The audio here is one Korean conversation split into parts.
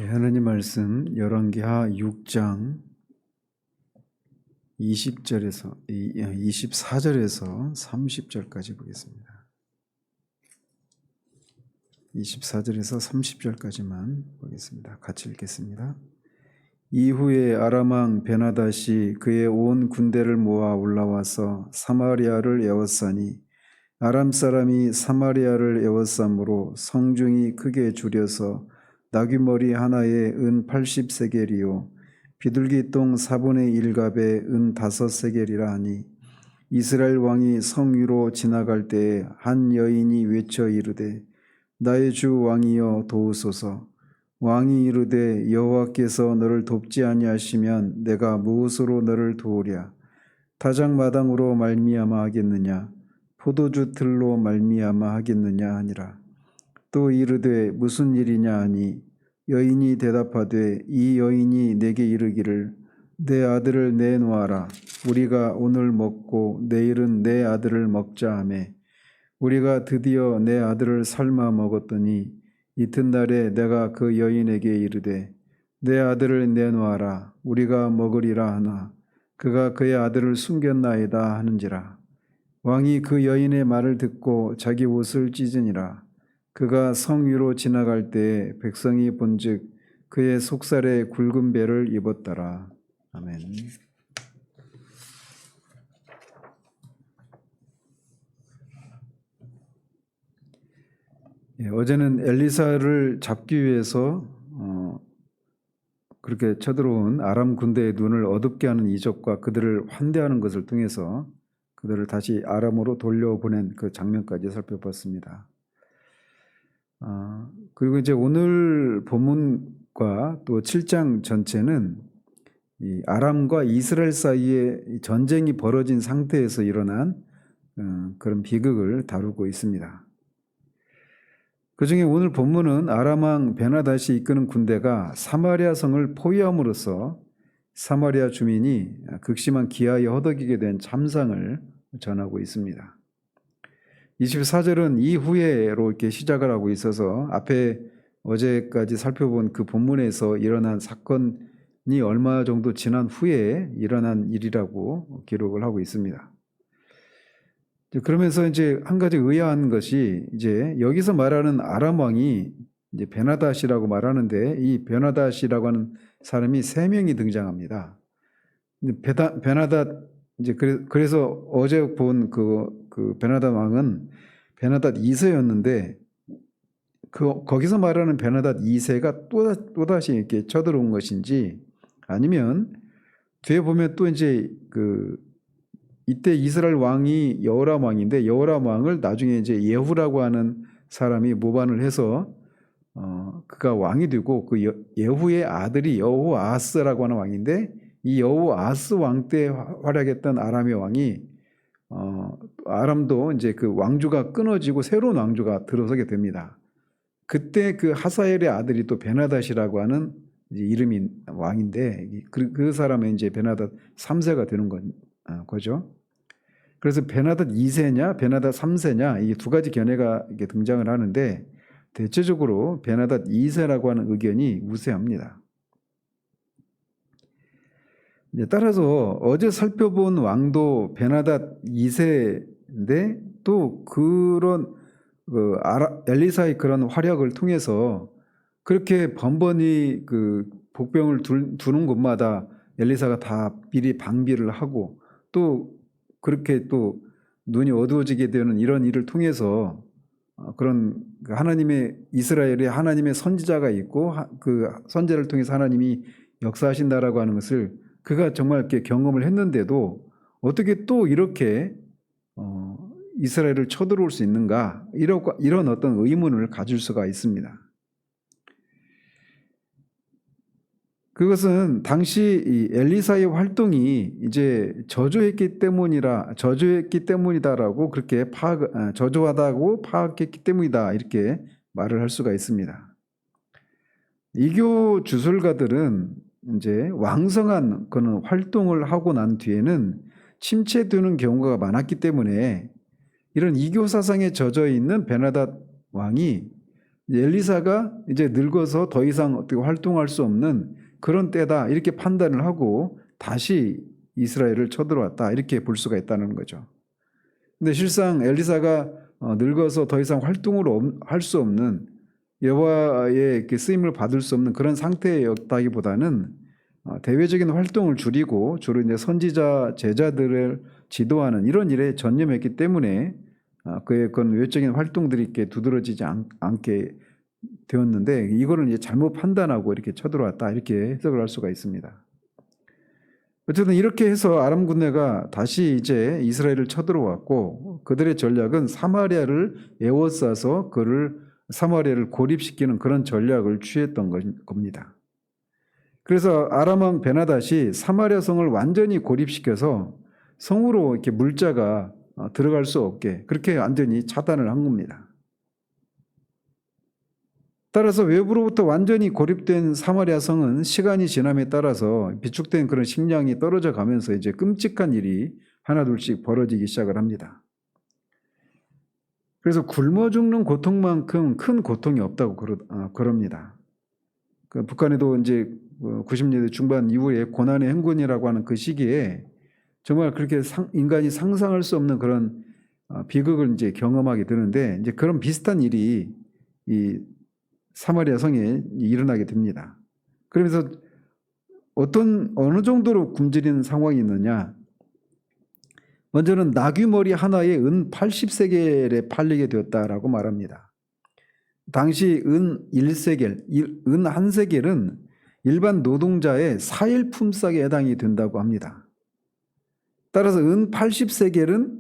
하나님 말씀 열왕기하 6장 24절에서 30절까지 보겠습니다. 24절에서 30절까지만 보겠습니다. 같이 읽겠습니다. 이후에 아람 왕 베나닷이 그의 온 군대를 모아 올라와서 사마리아를 에워싸니 아람 사람이 사마리아를 에워싸므로 성중이 크게 줄여서 나귀머리 하나에 은 80세겔이요 비둘기 똥 4분의 1갑에 은 5세겔이라 하니 이스라엘 왕이 성 위로 지나갈 때에 한 여인이 외쳐 이르되 나의 주 왕이여 도우소서. 왕이 이르되 여호와께서 너를 돕지 아니하시면 내가 무엇으로 너를 도우랴. 타작마당으로 말미암아 하겠느냐 포도주 틀로 말미암아 하겠느냐 하니라. 또 이르되 무슨 일이냐 하니 여인이 대답하되 이 여인이 내게 이르기를 내 아들을 내놓아라. 우리가 오늘 먹고 내일은 내 아들을 먹자 하며 우리가 드디어 내 아들을 삶아 먹었더니 이튿날에 내가 그 여인에게 이르되 내 아들을 내놓아라. 우리가 먹으리라 하나 그가 그의 아들을 숨겼나이다 하는지라. 왕이 그 여인의 말을 듣고 자기 옷을 찢으니라. 그가 성 위로 지나갈 때에 백성이 본즉 그의 속살에 굵은 배를 입었더라. 아멘. 어제는 엘리사를 잡기 위해서 그렇게 쳐들어온 아람 군대의 눈을 어둡게 하는 이적과 그들을 환대하는 것을 통해서 그들을 다시 아람으로 돌려보낸 그 장면까지 살펴봤습니다. 그리고 이제 오늘 본문과 또 7장 전체는 이 아람과 이스라엘 사이에 전쟁이 벌어진 상태에서 일어난 그런 비극을 다루고 있습니다. 그 중에 오늘 본문은 아람 왕 베나닷이 이끄는 군대가 사마리아 성을 포위함으로써 사마리아 주민이 극심한 기아에 허덕이게 된 참상을 전하고 있습니다. 24절은 이후에로 이렇게 시작을 하고 있어서 앞에 어제까지 살펴본 그 본문에서 일어난 사건이 얼마 정도 지난 후에 일어난 일이라고 기록을 하고 있습니다. 그러면서 이제 한 가지 의아한 것이 이제 여기서 말하는 아람 왕이 이제 베나닷이라고 말하는데 이 베나닷이라고 하는 사람이 3명이 등장합니다. 베나닷 이제 그래서 어제 본 그 베나닷 왕은 베나닷 2세였는데 거기서 말하는 베나닷 2세가 또다시 이렇게 쳐들어온 것인지 아니면 뒤에 보면 또 이제 이때 이스라엘 왕이 여호람 왕인데 여호람 왕을 나중에 이제 예후라고 하는 사람이 모반을 해서 그가 왕이 되고 그 예후의 아들이 여호아스라고 하는 왕인데 이 여호아스 왕 때 활약했던 아람의 왕이 아람도 이제 그 왕조가 끊어지고 새로운 왕조가 들어서게 됩니다. 그때 그 하사엘의 아들이 또 베나닷이라고 하는 이제 이름인 왕인데 그 사람의 이제 베나닷 3세가 되는 거죠. 그래서 베나닷 2세냐 베나닷 3세냐 이 두 가지 견해가 이렇게 등장을 하는데 대체적으로 베나닷 2세라고 하는 의견이 우세합니다. 따라서 어제 살펴본 왕도 베나닷 2세인데 또 그런 엘리사의 그런 활약을 통해서 그렇게 번번이 그 복병을 두는 곳마다 엘리사가 다 미리 방비를 하고 또 그렇게 또 눈이 어두워지게 되는 이런 일을 통해서 그런 하나님의 이스라엘에 하나님의 선지자가 있고 그 선지자를 통해서 하나님이 역사하신다라고 하는 것을 그가 정말 이렇게 경험을 했는데도 어떻게 또 이렇게 이스라엘을 쳐들어올 수 있는가 이런 어떤 의문을 가질 수가 있습니다. 그것은 당시 이 엘리사의 활동이 이제 저조했기 때문이다라고 그렇게 저조하다고 파악했기 때문이다 이렇게 말을 할 수가 있습니다. 이교 주술가들은 이제 왕성한 그런 활동을 하고 난 뒤에는 침체되는 경우가 많았기 때문에 이런 이교 사상에 젖어 있는 베나닷 왕이 엘리사가 이제 늙어서 더 이상 어떻게 활동할 수 없는 그런 때다 이렇게 판단을 하고 다시 이스라엘을 쳐들어왔다 이렇게 볼 수가 있다는 거죠. 근데 실상 엘리사가 늙어서 더 이상 활동을 할 수 없는 여호와의 쓰임을 받을 수 없는 그런 상태였다기보다는 대외적인 활동을 줄이고 주로 이제 선지자 제자들을 지도하는 이런 일에 전념했기 때문에 그의 그런 외적인 활동들이 이렇게 두드러지지 않게 되었는데 이거를 이제 잘못 판단하고 이렇게 쳐들어왔다 이렇게 해석을 할 수가 있습니다. 어쨌든 이렇게 해서 아람 군대가 다시 이제 이스라엘을 쳐들어왔고 그들의 전략은 사마리아를 에워싸서 사마리아를 고립시키는 그런 전략을 취했던 겁니다. 그래서 아람 왕 베나닷이 사마리아 성을 완전히 고립시켜서 성으로 이렇게 물자가 들어갈 수 없게 그렇게 완전히 차단을 한 겁니다. 따라서 외부로부터 완전히 고립된 사마리아 성은 시간이 지남에 따라서 비축된 그런 식량이 떨어져 가면서 이제 끔찍한 일이 하나둘씩 벌어지기 시작을 합니다. 그래서 굶어 죽는 고통만큼 큰 고통이 없다고 그럽니다. 북한에도 이제 90년대 중반 이후에 고난의 행군이라고 하는 그 시기에 정말 그렇게 인간이 상상할 수 없는 그런 비극을 이제 경험하게 되는데 이제 그런 비슷한 일이 이 사마리아 성에 일어나게 됩니다. 그러면서 어느 정도로 굶주리는 상황이 있느냐? 먼저는 나귀 머리 하나에 은 80세겔에 팔리게 되었다라고 말합니다. 당시 은 1세겔, 은 1세겔은 일반 노동자의 4일 품삯에 해당이 된다고 합니다. 따라서 은 80세겔은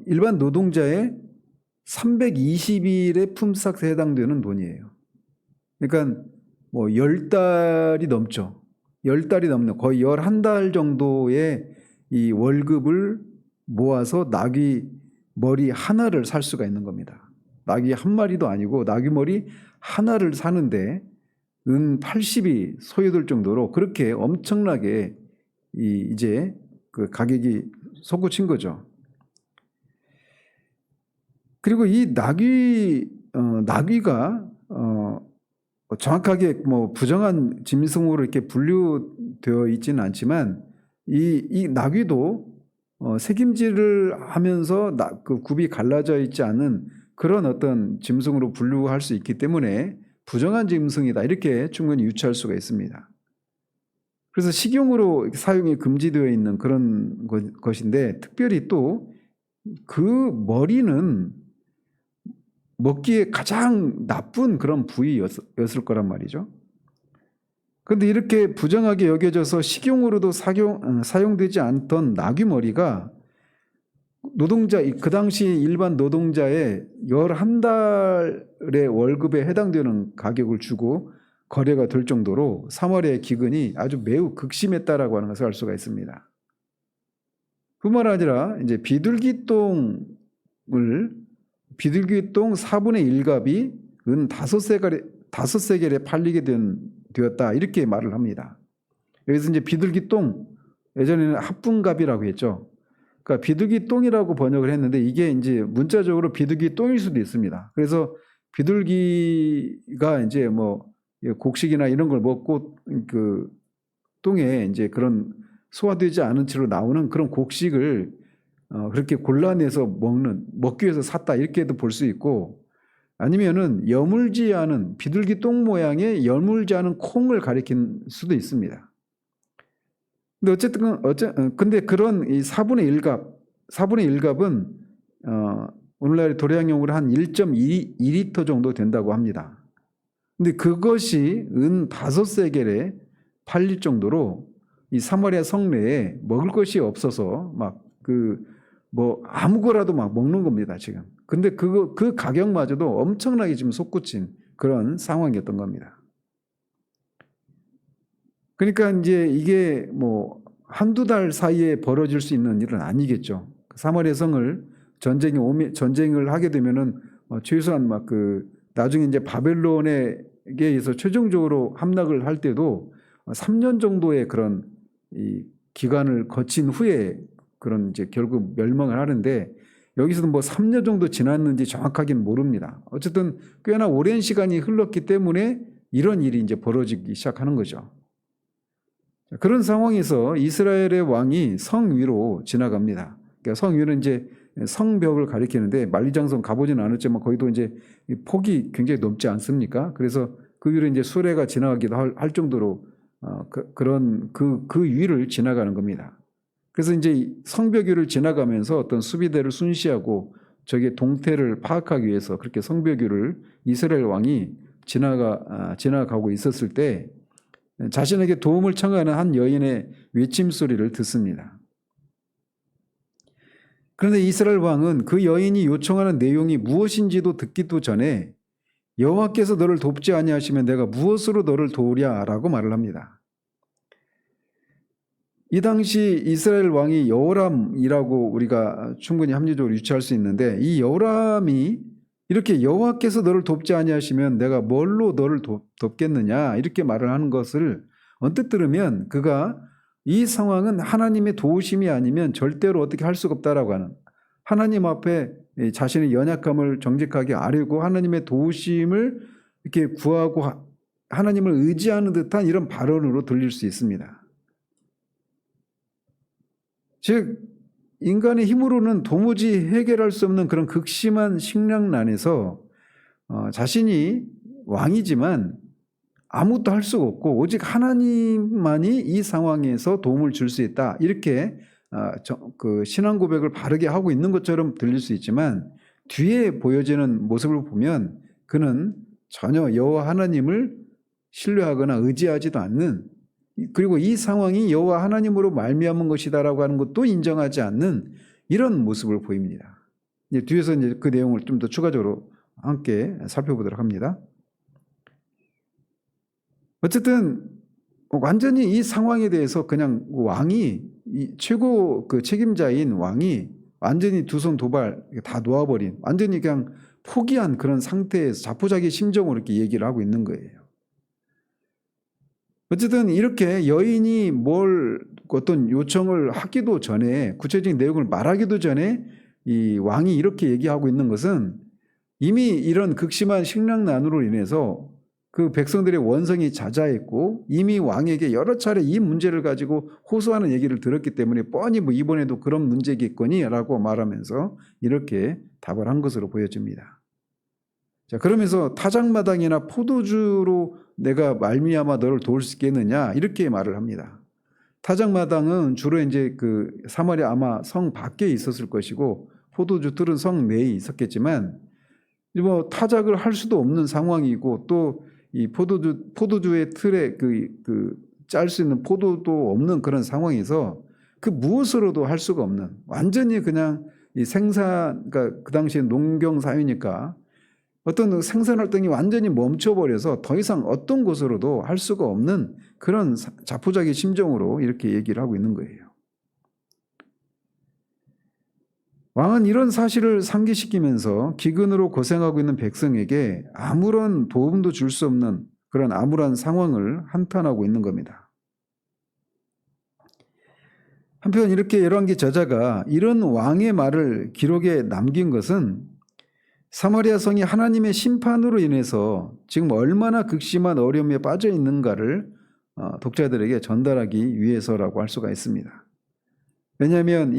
일반 노동자의 320일의 품삯에 해당되는 돈이에요. 그러니까 뭐 10달이 넘죠. 10달이 넘는 거의 11달 정도의 이 월급을 모아서 나귀 머리 하나를 살 수가 있는 겁니다. 나귀 한 마리도 아니고 나귀 머리 하나를 사는데 은 80이 소요될 정도로 그렇게 엄청나게 이제 그 가격이 솟구친 거죠. 그리고 이 나귀가 정확하게 뭐 부정한 짐승으로 이렇게 분류되어 있지는 않지만 이 나귀도 새김질을 하면서 그 굽이 갈라져 있지 않은 그런 어떤 짐승으로 분류할 수 있기 때문에 부정한 짐승이다 이렇게 충분히 유추할 수가 있습니다. 그래서 식용으로 사용이 금지되어 있는 그런 것인데 특별히 또 그 머리는 먹기에 가장 나쁜 그런 부위였을 거란 말이죠. 그런데 이렇게 부정하게 여겨져서 식용으로도 사용되지 않던 나귀 머리가 그 당시 일반 노동자의 11달의 월급에 해당되는 가격을 주고 거래가 될 정도로 사마리아의 기근이 아주 매우 극심했다라고 하는 것을 알 수가 있습니다. 뿐만 아니라 이제 비둘기똥 4분의 1갑이 은 5세겔에 팔리게 되었다 이렇게 말을 합니다. 여기서 이제 비둘기똥 예전에는 합분갑이라고 했죠. 그러니까 비둘기똥이라고 번역을 했는데 이게 이제 문자적으로 비둘기똥일 수도 있습니다. 그래서 비둘기가 이제 뭐 곡식이나 이런 걸 먹고 그 똥에 이제 그런 소화되지 않은 채로 나오는 그런 곡식을 그렇게 골라내서 먹기 위해서 샀다 이렇게도 볼 수 있고 아니면은 여물지 않은 비둘기 똥 모양의 여물지 않은 콩을 가리킨 수도 있습니다. 근데 그런 이 4분의 1갑은 오늘날의 도량용으로 한 1.2리터 정도 된다고 합니다. 근데 그것이 은 5세겔에 팔릴 정도로 이 사마리아 성내에 먹을 것이 없어서 뭐 아무거라도 막 먹는 겁니다, 지금. 근데 그 가격마저도 엄청나게 지금 솟구친 그런 상황이었던 겁니다. 그러니까 이제 이게 뭐 한두 달 사이에 벌어질 수 있는 일은 아니겠죠. 사마리아 성을 전쟁을 하게 되면은 최소한 나중에 이제 바벨론에 의해서 최종적으로 함락을 할 때도 3년 정도의 그런 이 기간을 거친 후에 그런 이제 결국 멸망을 하는데 여기서도 뭐 3년 정도 지났는지 정확하게는 모릅니다. 어쨌든 꽤나 오랜 시간이 흘렀기 때문에 이런 일이 이제 벌어지기 시작하는 거죠. 그런 상황에서 이스라엘의 왕이 성 위로 지나갑니다. 그러니까 성 위는 이제 성벽을 가리키는데 만리장성 가보지는 않았지만 거기도 이제 폭이 굉장히 넓지 않습니까? 그래서 그 위로 이제 수레가 지나가기도 할 정도로 그 위를 지나가는 겁니다. 그래서 이제 성벽 위를 지나가면서 어떤 수비대를 순시하고 적의 동태를 파악하기 위해서 그렇게 성벽 위를 이스라엘 왕이 지나가고 있었을 때 자신에게 도움을 청하는 한 여인의 외침 소리를 듣습니다. 그런데 이스라엘 왕은 그 여인이 요청하는 내용이 무엇인지도 듣기도 전에 여호와께서 너를 돕지 아니하시면 내가 무엇으로 너를 도우랴라고 말을 합니다. 이 당시 이스라엘 왕이 여호람이라고 우리가 충분히 합리적으로 유추할 수 있는데 이 여호람이 이렇게 여호와께서 너를 돕지 아니하시면 내가 뭘로 너를 돕겠느냐 이렇게 말을 하는 것을 언뜻 들으면 그가 이 상황은 하나님의 도우심이 아니면 절대로 어떻게 할 수가 없다라고 하는 하나님 앞에 자신의 연약함을 정직하게 아뢰고 하나님의 도우심을 이렇게 구하고 하나님을 의지하는 듯한 이런 발언으로 들릴 수 있습니다. 즉 인간의 힘으로는 도무지 해결할 수 없는 그런 극심한 식량난에서 자신이 왕이지만 아무것도 할 수가 없고 오직 하나님만이 이 상황에서 도움을 줄 수 있다. 이렇게 그 신앙 고백을 바르게 하고 있는 것처럼 들릴 수 있지만 뒤에 보여지는 모습을 보면 그는 전혀 여호와 하나님을 신뢰하거나 의지하지도 않는 그리고 이 상황이 여호와 하나님으로 말미암은 것이다라고 하는 것도 인정하지 않는 이런 모습을 보입니다. 이제 뒤에서 이제 그 내용을 좀 더 추가적으로 함께 살펴보도록 합니다. 어쨌든 완전히 이 상황에 대해서 그냥 왕이 최고 그 책임자인 왕이 완전히 두 손 도발 다 놓아버린 완전히 그냥 포기한 그런 상태에서 자포자기 심정으로 이렇게 얘기를 하고 있는 거예요. 어쨌든 이렇게 여인이 어떤 요청을 하기도 전에 구체적인 내용을 말하기도 전에 이 왕이 이렇게 얘기하고 있는 것은 이미 이런 극심한 식량난으로 인해서 그 백성들의 원성이 자자했고 이미 왕에게 여러 차례 이 문제를 가지고 호소하는 얘기를 들었기 때문에 뻔히 뭐 이번에도 그런 문제겠거니라고 말하면서 이렇게 답을 한 것으로 보여집니다. 자, 그러면서 타작마당이나 포도주로 내가 말미암아 너를 도울 수 있겠느냐 이렇게 말을 합니다. 타작마당은 주로 이제 그 사마리아 아마 성 밖에 있었을 것이고 포도주 틀은 성 내에 있었겠지만 뭐 타작을 할 수도 없는 상황이고 또 이 포도주의 틀에 짤 수 있는 포도도 없는 그런 상황에서 그 무엇으로도 할 수가 없는 완전히 그냥 이 그러니까 그 당시에 농경 사회니까 어떤 생산 활동이 완전히 멈춰버려서 더 이상 어떤 것으로도 할 수가 없는 그런 자포자기 심정으로 이렇게 얘기를 하고 있는 거예요. 왕은 이런 사실을 상기시키면서 기근으로 고생하고 있는 백성에게 아무런 도움도 줄 수 없는 그런 암울한 상황을 한탄하고 있는 겁니다. 한편 이렇게 열왕기 저자가 이런 왕의 말을 기록에 남긴 것은 사마리아 성이 하나님의 심판으로 인해서 지금 얼마나 극심한 어려움에 빠져 있는가를 독자들에게 전달하기 위해서라고 할 수가 있습니다. 왜냐하면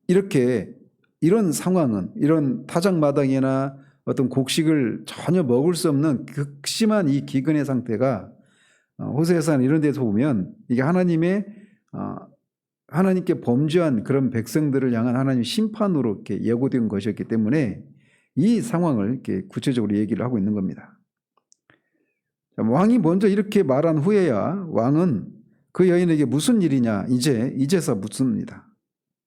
이렇게 이런 상황은 이런 타작마당이나 어떤 곡식을 전혀 먹을 수 없는 극심한 이 기근의 상태가 호세아서나 이런 데서 보면 이게 하나님께 범죄한 그런 백성들을 향한 하나님의 심판으로 이렇게 예고된 것이었기 때문에 이 상황을 이렇게 구체적으로 얘기를 하고 있는 겁니다. 왕이 먼저 이렇게 말한 후에야 왕은 그 여인에게 무슨 일이냐 이제서 묻습니다.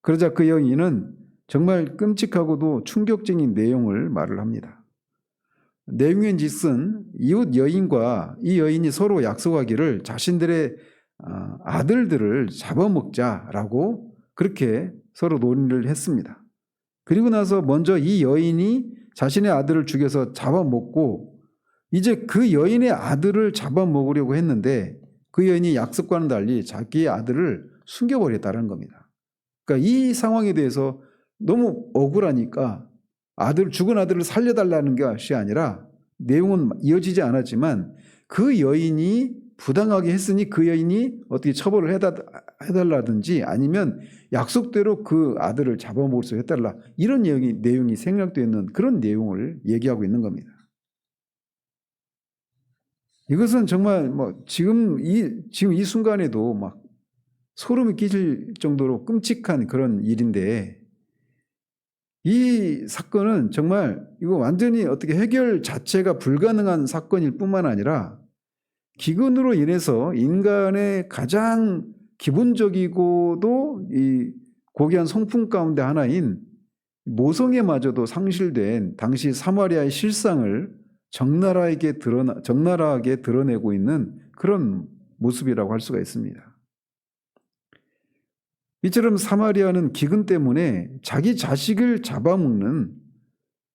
그러자 그 여인은 정말 끔찍하고도 충격적인 내용을 말을 합니다. 내용인즉슨 이웃 여인과 이 여인이 서로 약속하기를 자신들의 아들들을 잡아먹자라고 그렇게 서로 논의를 했습니다. 그리고 나서 먼저 이 여인이 자신의 아들을 죽여서 잡아먹고 이제 그 여인의 아들을 잡아먹으려고 했는데 그 여인이 약속과는 달리 자기의 아들을 숨겨버렸다는 겁니다. 그러니까 이 상황에 대해서 너무 억울하니까 죽은 아들을 살려달라는 것이 아니라, 내용은 이어지지 않았지만 그 여인이 부당하게 했으니 그 여인이 어떻게 처벌을 해달라든지 아니면 약속대로 그 아들을 잡아먹을 수 해달라, 이런 내용이 생략되어 있는 그런 내용을 얘기하고 있는 겁니다. 이것은 정말 지금 이 순간에도 막 소름이 끼칠 정도로 끔찍한 그런 일인데, 이 사건은 정말 이거 완전히 어떻게 해결 자체가 불가능한 사건일 뿐만 아니라 기근으로 인해서 인간의 가장 기본적이고도 이 고귀한 성품 가운데 하나인 모성애마저도 상실된 당시 사마리아의 실상을 적나라하게 드러내고 있는 그런 모습이라고 할 수가 있습니다. 이처럼 사마리아는 기근 때문에 자기 자식을 잡아먹는,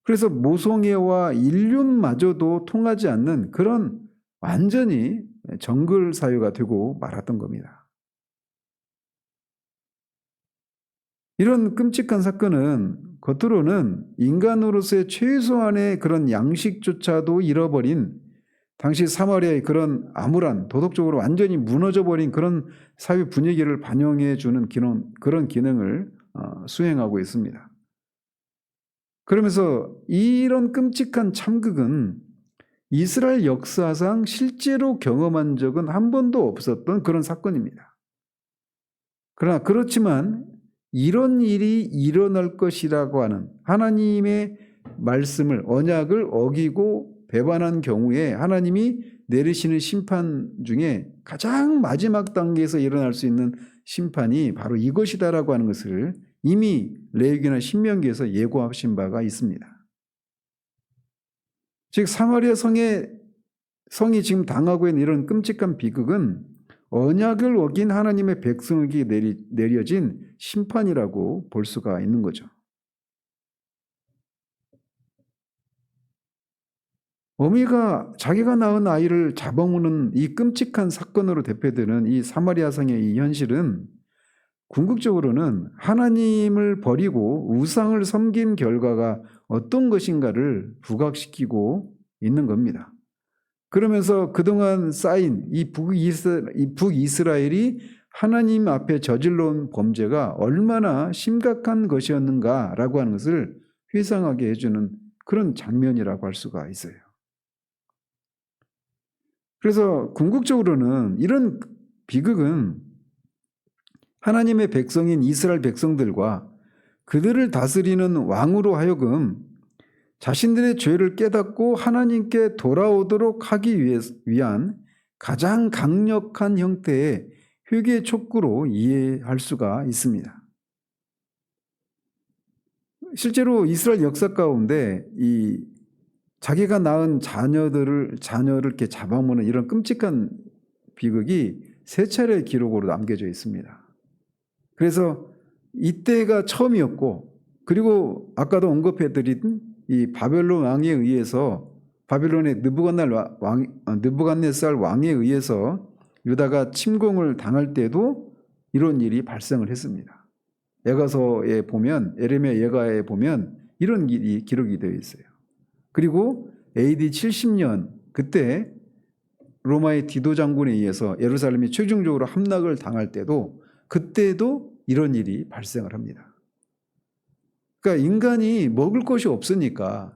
그래서 모성애와 인륜마저도 통하지 않는 그런 완전히 정글 사회가 되고 말았던 겁니다. 이런 끔찍한 사건은 겉으로는 인간으로서의 최소한의 그런 양식조차도 잃어버린 당시 사마리아의 그런 암울한, 도덕적으로 완전히 무너져버린 그런 사회 분위기를 반영해주는 그런 기능을 수행하고 있습니다. 그러면서 이런 끔찍한 참극은 이스라엘 역사상 실제로 경험한 적은 한 번도 없었던 그런 사건입니다. 그러나 그렇지만 이런 일이 일어날 것이라고 하는 하나님의 말씀을, 언약을 어기고 배반한 경우에 하나님이 내리시는 심판 중에 가장 마지막 단계에서 일어날 수 있는 심판이 바로 이것이다라고 하는 것을 이미 레위기나 신명기에서 예고하신 바가 있습니다. 즉 사마리아 성이 지금 당하고 있는 이런 끔찍한 비극은 언약을 어긴 하나님의 백성에게 내려진 심판이라고 볼 수가 있는 거죠. 어미가 자기가 낳은 아이를 잡아먹는 이 끔찍한 사건으로 대표되는 이 사마리아 성의 이 현실은 궁극적으로는 하나님을 버리고 우상을 섬긴 결과가 어떤 것인가를 부각시키고 있는 겁니다. 그러면서 그동안 쌓인 이 북이스라엘이 하나님 앞에 저질러온 범죄가 얼마나 심각한 것이었는가라고 하는 것을 회상하게 해주는 그런 장면이라고 할 수가 있어요. 그래서 궁극적으로는 이런 비극은 하나님의 백성인 이스라엘 백성들과 그들을 다스리는 왕으로 하여금 자신들의 죄를 깨닫고 하나님께 돌아오도록 하기 위한 가장 강력한 형태의 회개 촉구로 이해할 수가 있습니다. 실제로 이스라엘 역사 가운데 이 자기가 낳은 자녀를 이렇게 잡아먹는 이런 끔찍한 비극이 3차례 기록으로 남겨져 있습니다. 그래서 이때가 처음이었고, 그리고 아까도 언급해드린 이 바벨론 왕에 의해서, 바벨론의 느부갓네살 왕에 의해서 유다가 침공을 당할 때도 이런 일이 발생을 했습니다. 예가서에 보면, 에레미야 예가에 보면 이런 일이 기록이 되어 있어요. 그리고 AD 70년 그때 로마의 디도 장군에 의해서 예루살렘이 최종적으로 함락을 당할 때도, 그때도 이런 일이 발생을 합니다. 그러니까 인간이 먹을 것이 없으니까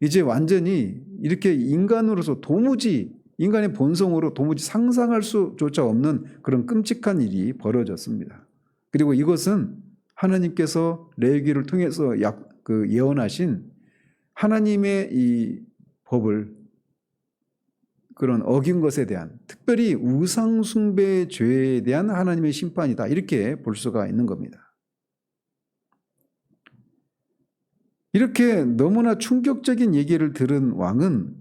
이제 완전히 이렇게 인간으로서 도무지, 인간의 본성으로 도무지 상상할 수조차 없는 그런 끔찍한 일이 벌어졌습니다. 그리고 이것은 하나님께서 레위기를 통해서 예언하신 하나님의 이 법을 그런 어긴 것에 대한, 특별히 우상숭배의 죄에 대한 하나님의 심판이다, 이렇게 볼 수가 있는 겁니다. 이렇게 너무나 충격적인 얘기를 들은 왕은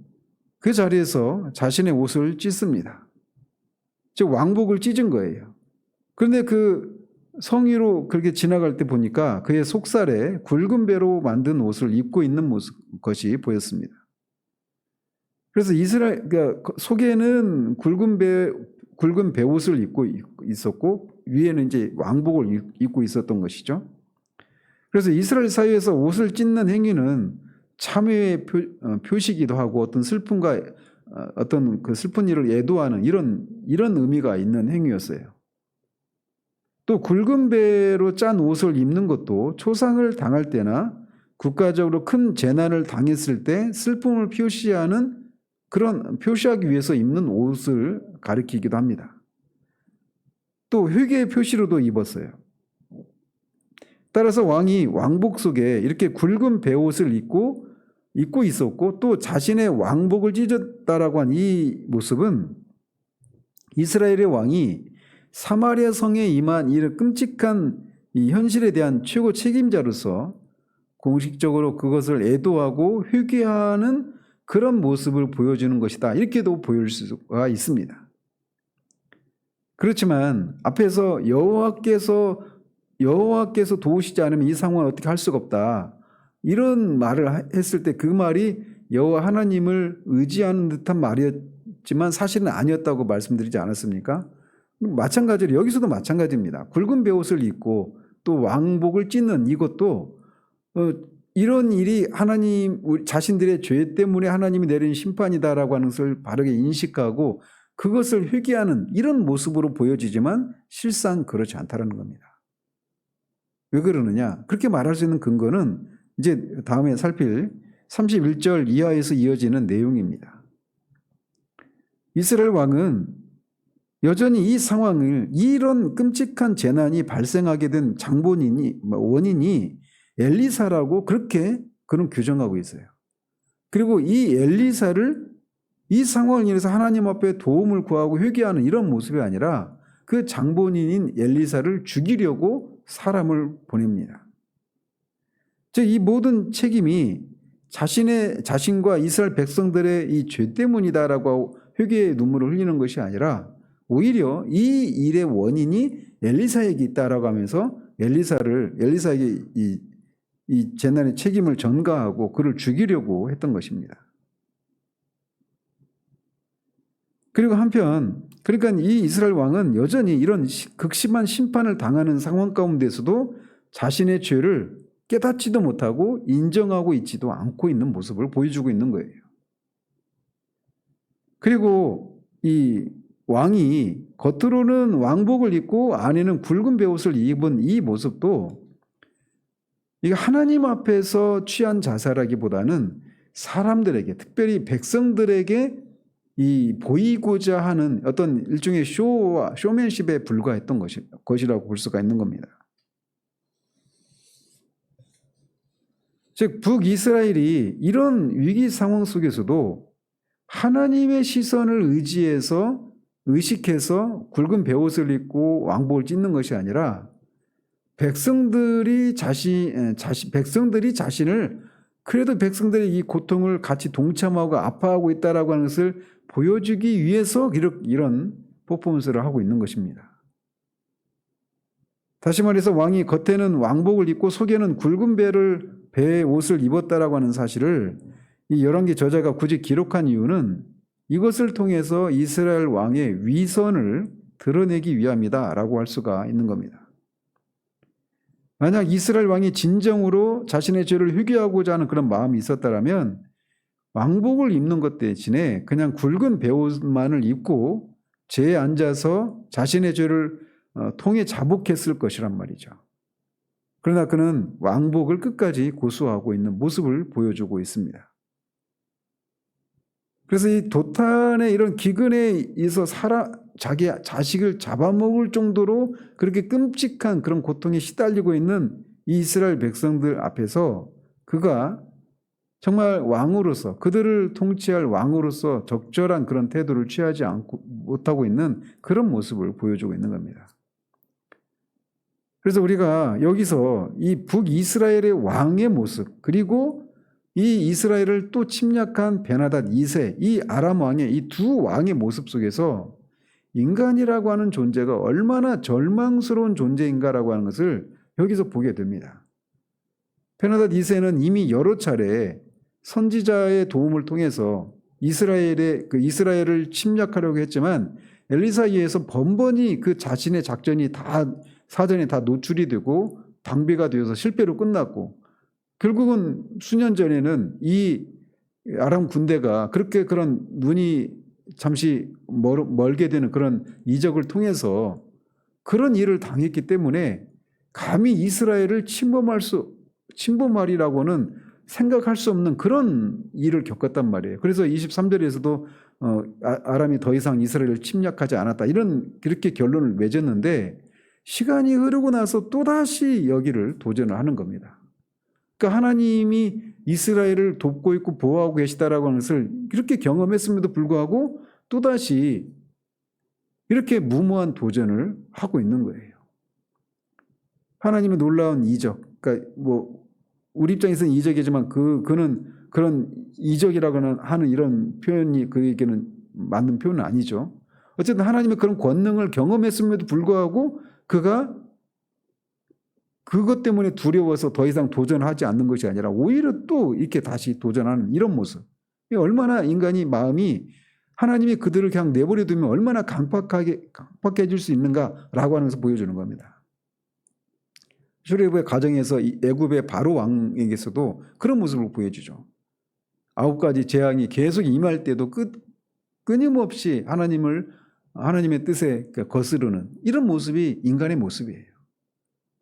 그 자리에서 자신의 옷을 찢습니다. 즉 왕복을 찢은 거예요. 그런데 그 성위로 그렇게 지나갈 때 보니까 그의 속살에 굵은 배로 만든 옷을 입고 있는 것이 보였습니다. 그래서 그러니까 속에는 굵은 베옷을 입고 있었고 위에는 이제 왕복을 입고 있었던 것이죠. 그래서 이스라엘 사회에서 옷을 찢는 행위는 참회의 표시기도 하고 어떤 슬픔과 어떤 그 슬픈 일을 애도하는 이런 의미가 있는 행위였어요. 또 굵은 배로 짠 옷을 입는 것도 초상을 당할 때나 국가적으로 큰 재난을 당했을 때 슬픔을 표시하기 위해서 입는 옷을 가리키기도 합니다. 또 회개의 표시로도 입었어요. 따라서 왕이 왕복 속에 이렇게 굵은 베옷을 입고 있었고 또 자신의 왕복을 찢었다라고 한 이 모습은 이스라엘의 왕이 사마리아 성에 임한 이 끔찍한 이 현실에 대한 최고 책임자로서 공식적으로 그것을 애도하고 회개하는 그런 모습을 보여주는 것이다. 이렇게도 보일 수가 있습니다. 그렇지만 앞에서 여호와께서 도우시지 않으면 이 상황을 어떻게 할 수가 없다. 이런 말을 했을 때 그 말이 여호와 하나님을 의지하는 듯한 말이었지만 사실은 아니었다고 말씀드리지 않았습니까? 마찬가지로 여기서도 마찬가지입니다. 굵은 베옷을 입고 또 왕복을 찢는 이것도 이런 일이 하나님 자신들의 죄 때문에 하나님이 내린 심판이다라고 하는 것을 바르게 인식하고 그것을 회개하는 이런 모습으로 보여지지만 실상 그렇지 않다라는 겁니다. 왜 그러느냐? 그렇게 말할 수 있는 근거는 이제 다음에 살필 31절 이하에서 이어지는 내용입니다. 이스라엘 왕은 여전히 이 상황을 이런 끔찍한 재난이 발생하게 된 원인이 엘리사라고 그런 규정하고 있어요. 그리고 이 엘리사를 이 상황을 인해서 하나님 앞에 도움을 구하고 회개하는 이런 모습이 아니라 그 장본인인 엘리사를 죽이려고 사람을 보냅니다. 즉 이 모든 책임이 자신과 이스라엘 백성들의 이 죄 때문이다라고 회개의 눈물을 흘리는 것이 아니라 오히려 이 일의 원인이 엘리사에게 있다라고 하면서 엘리사에게 이 재난의 책임을 전가하고 그를 죽이려고 했던 것입니다. 그리고 한편 그러니까 이 이스라엘 왕은 여전히 이런 극심한 심판을 당하는 상황 가운데서도 자신의 죄를 깨닫지도 못하고 인정하고 있지도 않고 있는 모습을 보여주고 있는 거예요. 그리고 이 왕이 겉으로는 왕복을 입고 안에는 굵은 베옷을 입은 이 모습도 이게 하나님 앞에서 취한 자세라기보다는 사람들에게 특별히 백성들에게 이 보이고자 하는 어떤 일종의 쇼맨십에 불과했던 것이라고 볼 수가 있는 겁니다. 즉 북이스라엘이 이런 위기 상황 속에서도 하나님의 시선을 의식해서 굵은 베옷을 입고 왕복을 찢는 것이 아니라 백성들이 자신을 그래도 백성들의 이 고통을 같이 동참하고 아파하고 있다라고 하는 것을 보여주기 위해서 이런 퍼포먼스를 하고 있는 것입니다. 다시 말해서 왕이 겉에는 왕복을 입고 속에는 굵은 배의 옷을 입었다라고 하는 사실을 이 열왕기 저자가 굳이 기록한 이유는 이것을 통해서 이스라엘 왕의 위선을 드러내기 위함이다라고 할 수가 있는 겁니다. 만약 이스라엘 왕이 진정으로 자신의 죄를 회개하고자 하는 그런 마음이 있었다면 왕복을 입는 것 대신에 그냥 굵은 베옷만을 입고 재에 앉아서 자신의 죄를 통에 자복했을 것이란 말이죠. 그러나 그는 왕복을 끝까지 고수하고 있는 모습을 보여주고 있습니다. 그래서 이 도탄의 이런 기근에 의해서 자기 자식을 잡아먹을 정도로 그렇게 끔찍한 그런 고통에 시달리고 있는 이 이스라엘 백성들 앞에서 그가 정말 왕으로서 그들을 통치할 왕으로서 적절한 그런 태도를 취하지 못하고 있는 그런 모습을 보여주고 있는 겁니다. 그래서 우리가 여기서 이 북이스라엘의 왕의 모습 그리고 이 이스라엘을 또 침략한 베나닷 2세 이 아람 왕의 이 두 왕의 모습 속에서 인간이라고 하는 존재가 얼마나 절망스러운 존재인가라고 하는 것을 여기서 보게 됩니다. 베나닷 2세는 이미 여러 차례 선지자의 도움을 통해서 이스라엘을 침략하려고 했지만 엘리사에 의해서 번번이 그 자신의 작전이 다 사전에 다 노출이 되고 방비가 되어서 실패로 끝났고, 결국은 수년 전에는 이 아람 군대가 그렇게 그런 눈이 잠시 멀게 되는 그런 이적을 통해서 그런 일을 당했기 때문에 감히 이스라엘을 침범하리라고는 생각할 수 없는 그런 일을 겪었단 말이에요. 그래서 23절에서도 아람이 더 이상 이스라엘을 침략하지 않았다, 그렇게 결론을 맺었는데, 시간이 흐르고 나서 또다시 여기를 도전을 하는 겁니다. 그러니까 하나님이 이스라엘을 돕고 있고 보호하고 계시다라고 하는 것을 이렇게 경험했음에도 불구하고 또다시 이렇게 무모한 도전을 하고 있는 거예요. 하나님의 놀라운 이적, 그러니까 뭐 우리 입장에서는 이적이지만 그는 그런 이적이라고 하는 이런 표현이 그에게는 맞는 표현은 아니죠. 어쨌든 하나님의 그런 권능을 경험했음에도 불구하고 그가 그것 때문에 두려워서 더 이상 도전하지 않는 것이 아니라 오히려 또 이렇게 다시 도전하는 이런 모습. 얼마나 인간이 마음이 하나님이 그들을 그냥 내버려 두면 얼마나 강팍해질 수 있는가라고 하는 것을 보여주는 겁니다. 출애굽의 가정에서 애굽의 바로 왕에게서도 그런 모습을 보여주죠. 9가지 재앙이 계속 임할 때도 끊임없이 하나님의 뜻에 거스르는 이런 모습이 인간의 모습이에요.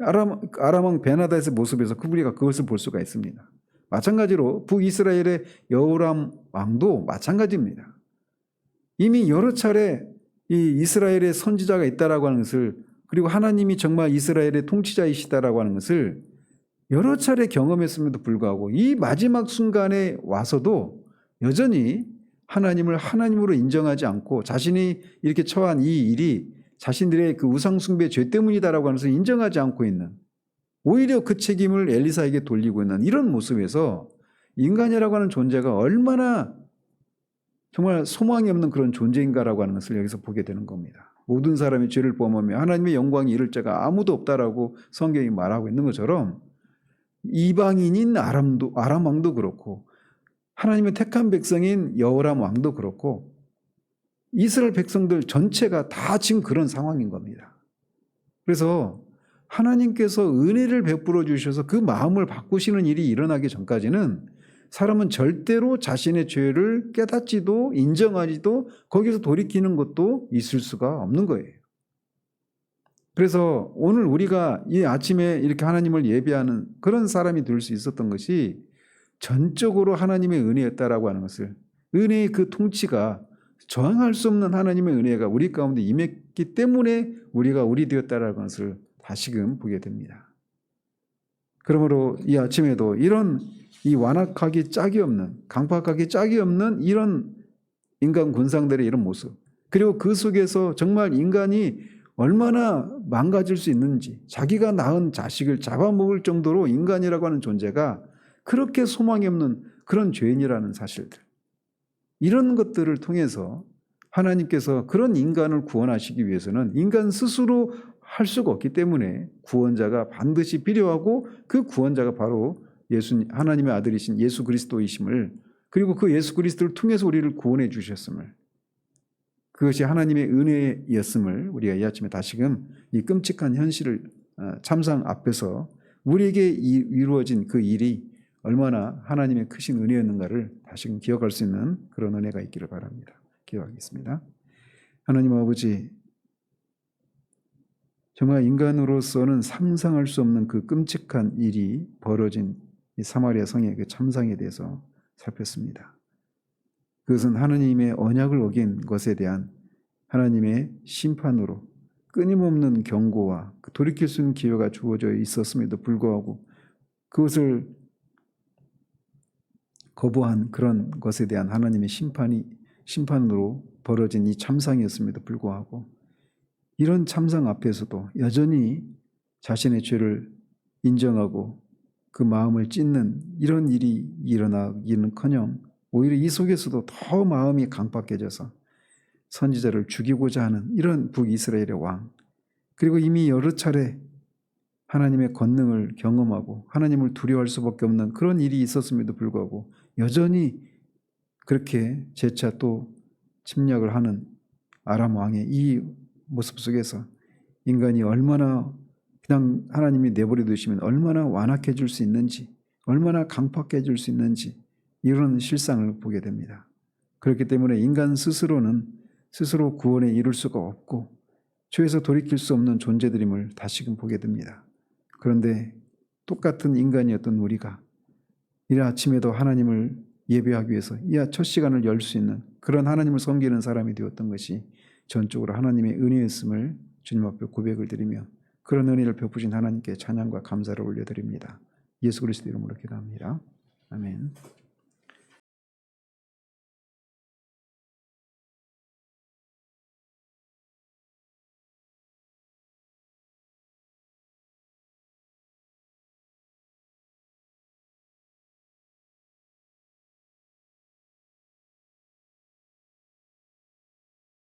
아람 왕 베나다의 모습에서 우리가 그것을 볼 수가 있습니다. 마찬가지로 북이스라엘의 여호람 왕도 마찬가지입니다. 이미 여러 차례 이 이스라엘의 선지자가 있다라고 하는 것을, 그리고 하나님이 정말 이스라엘의 통치자이시다라고 하는 것을 여러 차례 경험했음에도 불구하고 이 마지막 순간에 와서도 여전히 하나님을 하나님으로 인정하지 않고 자신이 이렇게 처한 이 일이 자신들의 그 우상숭배 죄 때문이다라고 하면서 인정하지 않고 있는, 오히려 그 책임을 엘리사에게 돌리고 있는 이런 모습에서 인간이라고 하는 존재가 얼마나 정말 소망이 없는 그런 존재인가라고 하는 것을 여기서 보게 되는 겁니다. 모든 사람이 죄를 범하며 하나님의 영광이 이를 자가 아무도 없다라고 성경이 말하고 있는 것처럼 이방인인 아람 왕도 그렇고 하나님의 택한 백성인 여호람 왕도 그렇고 이스라엘 백성들 전체가 다 지금 그런 상황인 겁니다. 그래서 하나님께서 은혜를 베풀어 주셔서 그 마음을 바꾸시는 일이 일어나기 전까지는 사람은 절대로 자신의 죄를 깨닫지도 인정하지도 거기서 돌이키는 것도 있을 수가 없는 거예요. 그래서 오늘 우리가 이 아침에 이렇게 하나님을 예배하는 그런 사람이 될 수 있었던 것이 전적으로 하나님의 은혜였다라고 하는 것을, 은혜의 그 통치가 저항할 수 없는 하나님의 은혜가 우리 가운데 임했기 때문에 우리가 우리 되었다라는 것을 다시금 보게 됩니다. 그러므로 이 아침에도 이런 이 완악하기 짝이 없는, 강팍하기 짝이 없는 이런 인간 군상들의 이런 모습, 그리고 그 속에서 정말 인간이 얼마나 망가질 수 있는지, 자기가 낳은 자식을 잡아먹을 정도로 인간이라고 하는 존재가 그렇게 소망이 없는 그런 죄인이라는 사실들, 이런 것들을 통해서 하나님께서 그런 인간을 구원하시기 위해서는 인간 스스로 할 수가 없기 때문에 구원자가 반드시 필요하고, 그 구원자가 바로 하나님의 아들이신 예수 그리스도이심을, 그리고 그 예수 그리스도를 통해서 우리를 구원해 주셨음을, 그것이 하나님의 은혜였음을 우리가 이 아침에 다시금 이 끔찍한 현실을 참상 앞에서 우리에게 이루어진 그 일이 얼마나 하나님의 크신 은혜였는가를 다시금 기억할 수 있는 그런 은혜가 있기를 바랍니다. 기도하겠습니다. 하나님 아버지, 정말 인간으로서는 상상할 수 없는 그 끔찍한 일이 벌어진 이 사마리아 성의 그 참상에 대해서 살폈습니다. 그것은 하나님의 언약을 어긴 것에 대한 하나님의 심판으로 끊임없는 경고와 돌이킬 수 있는 기회가 주어져 있었음에도 불구하고 그것을 거부한 그런 것에 대한 하나님의 심판으로 벌어진 이 참상이었음에도 불구하고 이런 참상 앞에서도 여전히 자신의 죄를 인정하고 그 마음을 찢는 이런 일이 일어나기는커녕 오히려 이 속에서도 더 마음이 강팍해져서 선지자를 죽이고자 하는 이런 북이스라엘의 왕, 그리고 이미 여러 차례 하나님의 권능을 경험하고 하나님을 두려워할 수밖에 없는 그런 일이 있었음에도 불구하고 여전히 그렇게 재차 또 침략을 하는 아람 왕의 이 모습 속에서 인간이 얼마나 그냥 하나님이 내버려 두시면 얼마나 완악해질 수 있는지, 얼마나 강팍해질 수 있는지 이런 실상을 보게 됩니다. 그렇기 때문에 인간 스스로는 스스로 구원에 이룰 수가 없고 죄에서 돌이킬 수 없는 존재들임을 다시금 보게 됩니다. 그런데 똑같은 인간이었던 우리가 이른 아침에도 하나님을 예배하기 위해서 이 첫 시간을 열 수 있는 그런 하나님을 섬기는 사람이 되었던 것이 전적으로 하나님의 은혜였음을 주님 앞에 고백을 드리며 그런 은혜를 베푸신 하나님께 찬양과 감사를 올려드립니다. 예수 그리스도 이름으로 기도합니다. 아멘.